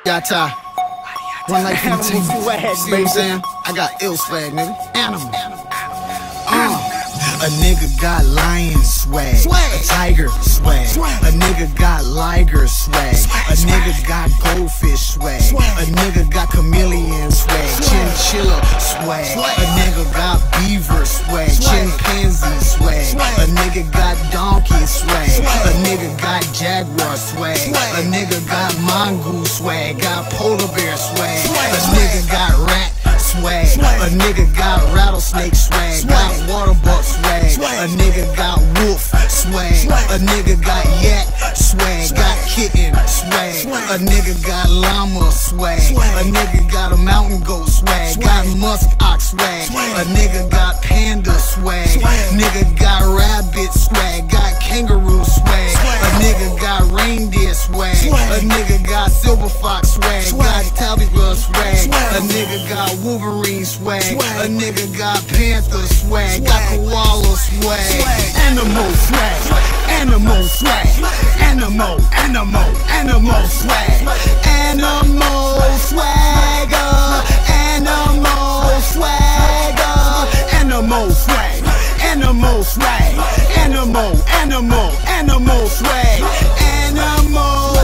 YATTA. One life in the team. See what I'm saying? I got ill swag, nigga. Animal. A nigga got lion swag, a tiger swag, a nigga got liger swag, a nigga got goldfish swag, a nigga got chameleon swag, chinchilla swag, a nigga got beaver swag, chimpanzee swag, a nigga got donkey swag, a nigga got jaguar swag, a nigga got mongoose swag, got polar bear swag, a nigga got rat swag, a nigga got rattlesnake swag, got water buck swag, a nigga got wolf swag, a nigga got yak swag, got kitten swag, a nigga got llama swag, a nigga got a mountain goat swag, got musk ox swag, a nigga got panda swag, nigga got rabbit swag, got kangaroo swag, a nigga got reindeer swag, a nigga got silver fox swag, got tabby-blood swag, a nigga got Wolverine swag, a nigga got panther swag, got koala swag, animal swag, animal swag, animal swag, animal swagger, animal swagger, animal swag, animal swag, animal swag, animal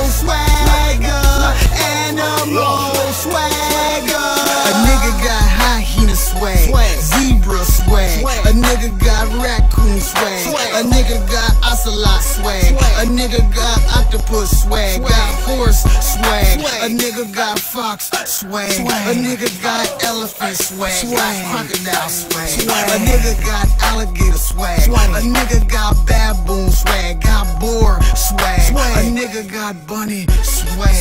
swagger, animal swagger. A nigga got hyena swag, zebra swag, a nigga got raccoon swag, a nigga got ocelot swag, a nigga got octopus swag, got horse swag, a nigga got fox swag, a nigga got elephant swag, got crocodile swag, a nigga got alligator swag, a nigga got baboon swag, got boar swag, a nigga got bunny swag,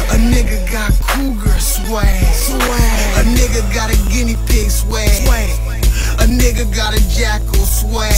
a nigga got cougar swag, a nigga got a guinea pig swag, a nigga got a jackal swag,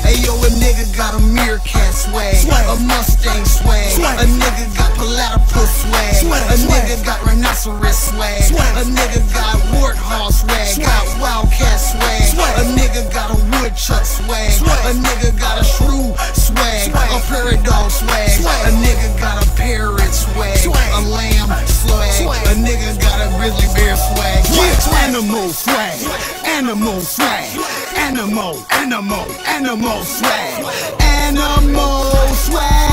hey yo, a nigga got a meerkat swag, a mustang swag, a nigga got platypus swag, a nigga got rhinoceros swag, a nigga got warthog swag, got wildcat swag, a nigga got a woodchuck swag, a nigga got a shrew swag, a prairie dog swag, a nigga got a parrot swag, a lamb swag, a nigga got a grizzly bear swag. Animal swag, animal swag, animal swag, animal swag.